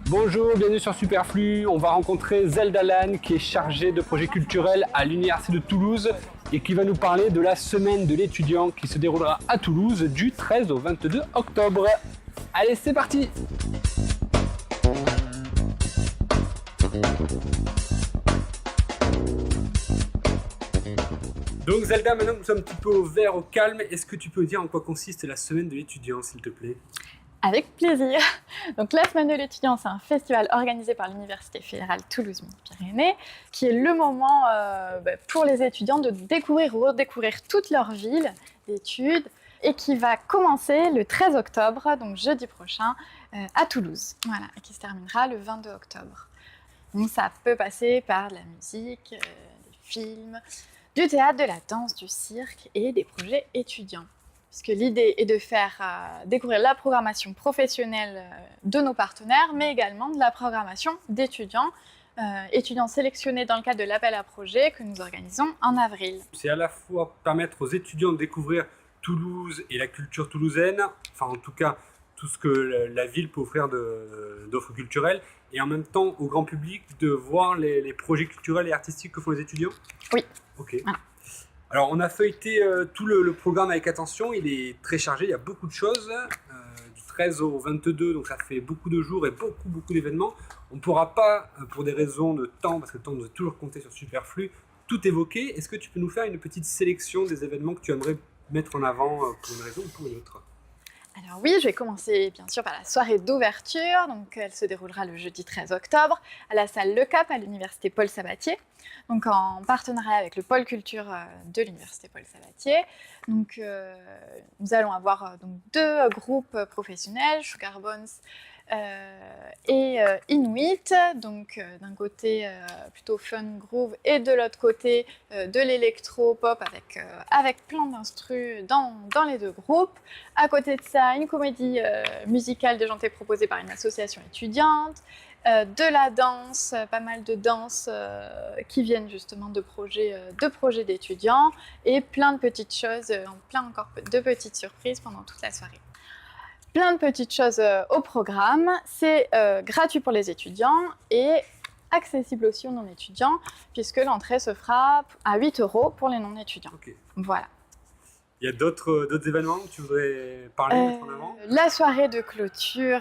Bonjour, bienvenue sur Superflu. On va rencontrer Zelda Lan qui est chargée de projets culturels à l'Université de Toulouse et qui va nous parler de la semaine de l'étudiant qui se déroulera à Toulouse du 13 au 22 octobre. Allez, c'est parti! Donc Zelda, maintenant que nous sommes un petit peu au vert, au calme, est-ce que tu peux dire en quoi consiste la semaine de l'étudiant, s'il te plaît? Avec plaisir. Donc la semaine de l'étudiant, c'est un festival organisé par l'Université fédérale Toulouse-Midi-Pyrénées, qui est le moment pour les étudiants de découvrir ou redécouvrir toute leur ville d'études, et qui va commencer le 13 octobre, donc jeudi prochain, à Toulouse. Voilà, et qui se terminera le 22 octobre. Donc ça peut passer par de la musique, des films, du théâtre, de la danse, du cirque et des projets étudiants. Puisque l'idée est de faire découvrir la programmation professionnelle de nos partenaires, mais également de la programmation d'étudiants, étudiants sélectionnés dans le cadre de l'appel à projets que nous organisons en avril. C'est à la fois permettre aux étudiants de découvrir Toulouse et la culture toulousaine, enfin en tout cas tout ce que la ville peut offrir d'offres culturelles, et en même temps au grand public de voir les projets culturels et artistiques que font les étudiants? Oui. Ok. Voilà. Alors on a feuilleté tout le programme avec attention, il est très chargé, il y a beaucoup de choses, du 13 au 22, donc ça fait beaucoup de jours et beaucoup d'événements. On ne pourra pas, pour des raisons de temps, parce que le temps doit toujours compter sur Superflu, tout évoquer. Est-ce que tu peux nous faire une petite sélection des événements que tu aimerais mettre en avant pour une raison ou pour une autre? Alors oui, je vais commencer bien sûr par la soirée d'ouverture, donc elle se déroulera le jeudi 13 octobre à la salle Le Cap à l'université Paul Sabatier, donc en partenariat avec le pôle culture de l'université Paul Sabatier. Donc nous allons avoir donc deux groupes professionnels, Sugar Bones et Inuit, donc d'un côté plutôt fun groove et de l'autre côté de l'électro-pop avec plein d'instrus dans les deux groupes. À côté de ça, une comédie musicale déjantée proposée par une association étudiante, de la danse, pas mal de danse qui viennent justement de projets d'étudiants et plein de petites choses, plein encore de petites surprises pendant toute la soirée. Plein de petites choses au programme, c'est gratuit pour les étudiants et accessible aussi aux non-étudiants puisque l'entrée se fera à 8 € pour les non-étudiants. Okay. Voilà. Il y a d'autres événements que tu voudrais parler, mettre en avant? La soirée de clôture,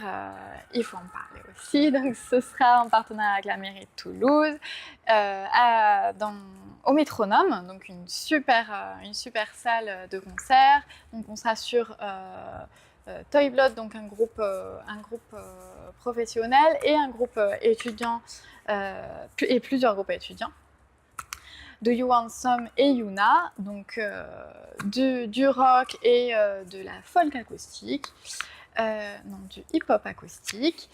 il faut en parler aussi. Donc, ce sera en partenariat avec la mairie de Toulouse, au Métronome, donc une super salle de concert. Donc, on sera sur Toy Blood, donc un groupe professionnel et un groupe étudiant et plusieurs groupes étudiants. De You Want Some et Yuna, donc du rock et de la folk acoustique, du hip-hop acoustique.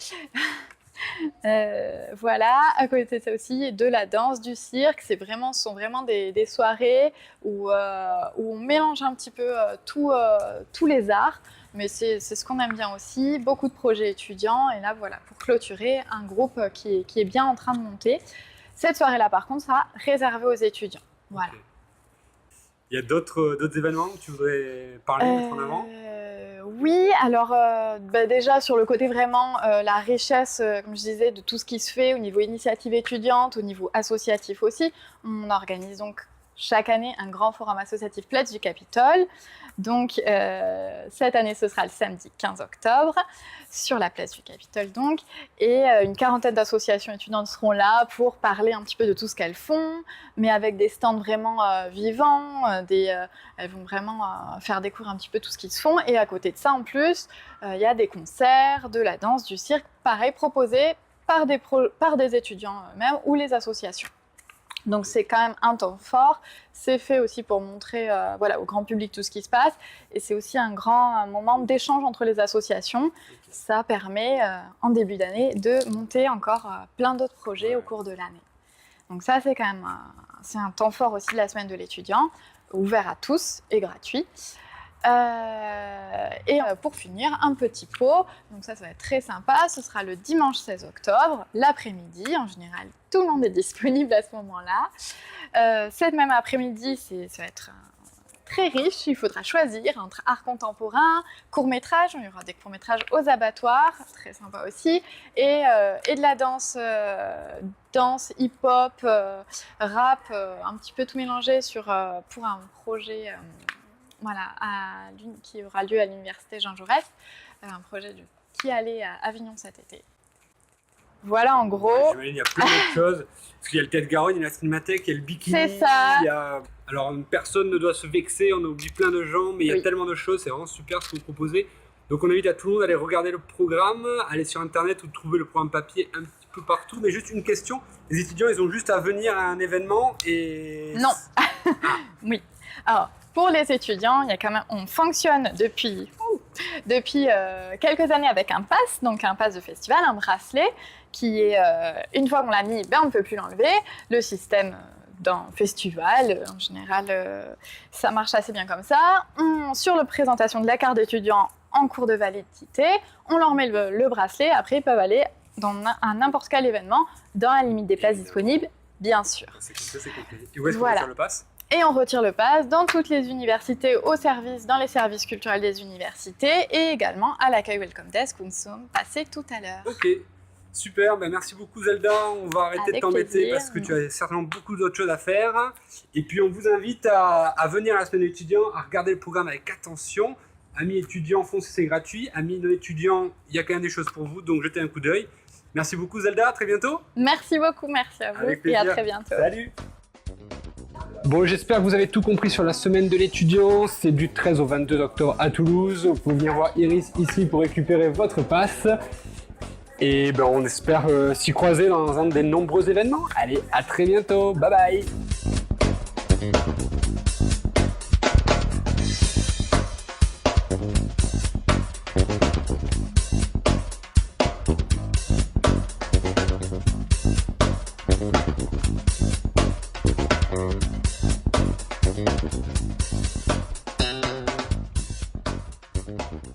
Voilà, à côté de ça aussi, de la danse, du cirque, ce sont vraiment des soirées où on mélange un petit peu tous les arts, mais c'est ce qu'on aime bien aussi, beaucoup de projets étudiants, et là voilà, pour clôturer, un groupe qui est bien en train de monter. Cette soirée-là, par contre, sera réservée aux étudiants. Voilà. Okay. Il y a d'autres événements que tu voudrais parler, mettre en avant? Oui, alors déjà sur le côté vraiment la richesse, comme je disais, de tout ce qui se fait au niveau initiative étudiante, au niveau associatif aussi. On organise donc chaque année un grand forum associatif Place du Capitole. Donc cette année, ce sera le samedi 15 octobre, sur la place du Capitole donc, et une quarantaine d'associations étudiantes seront là pour parler un petit peu de tout ce qu'elles font, mais avec des stands vraiment vivants, elles vont vraiment faire découvrir un petit peu tout ce qu'ils font, et à côté de ça, en plus, il y a des concerts, de la danse, du cirque, pareil, proposés par des étudiants eux-mêmes ou les associations. Donc c'est quand même un temps fort, c'est fait aussi pour montrer au grand public tout ce qui se passe, et c'est aussi un moment d'échange entre les associations. Ça permet en début d'année de monter encore plein d'autres projets au cours de l'année. Donc ça c'est quand même c'est un temps fort aussi de la semaine de l'étudiant, ouvert à tous et gratuit. Pour finir, un petit pot, donc ça va être très sympa, ce sera le dimanche 16 octobre, l'après-midi, en général tout le monde est disponible à ce moment-là. Cette même après-midi, ça va être très riche. Il faudra choisir entre art contemporain, court-métrage, il y aura des courts-métrages aux abattoirs, très sympa aussi, et de la danse, danse hip-hop, rap, un petit peu tout mélangé pour un projet qui aura lieu à l'université Jean Jaurès, un projet qui allait à Avignon cet été. Voilà en gros. J'imagine il y a plein d'autres choses. Parce qu'il y a le Tête Garonne, il y a la Cinémathèque, il y a le bikini. C'est ça. Alors personne ne doit se vexer, on oublie plein de gens, mais il y a tellement de choses, c'est vraiment super ce que vous proposez. Donc on invite à tout le monde à aller regarder le programme, aller sur internet ou trouver le programme papier un petit peu partout. Mais juste une question, les étudiants ils ont juste à venir à un événement et... Non. Oui. Alors pour les étudiants, il y a quand même, on fonctionne depuis quelques années avec un pass, donc un pass de festival, un bracelet, qui est, une fois qu'on l'a mis, on ne peut plus l'enlever. Le système d'un festival, en général, ça marche assez bien comme ça. Sur la présentation de la carte d'étudiant en cours de validité, on leur met le bracelet, après ils peuvent aller dans n'importe quel événement, dans la limite des places disponibles, bien sûr. C'est compris. Et où est-ce qu'on retire le pass ? Et on retire le pass dans toutes les universités, dans les services culturels des universités et également à l'accueil Welcome Desk où nous sommes passés tout à l'heure. Ok, super, merci beaucoup Zelda, on va arrêter de t'embêter parce que tu as certainement beaucoup d'autres choses à faire. Et puis on vous invite à venir à la semaine étudiant, à regarder le programme avec attention. Amis étudiants, foncez, c'est gratuit. Amis non étudiants, il y a quand même des choses pour vous, donc jetez un coup d'œil. Merci beaucoup Zelda, à très bientôt. Merci beaucoup, merci à vous et à très bientôt. Salut. Bon, j'espère que vous avez tout compris sur la semaine de l'étudiant. C'est du 13 au 22 octobre à Toulouse. Vous pouvez venir voir Iris ici pour récupérer votre passe. Et on espère s'y croiser dans un des nombreux événements. Allez, à très bientôt. Bye bye. Thank you.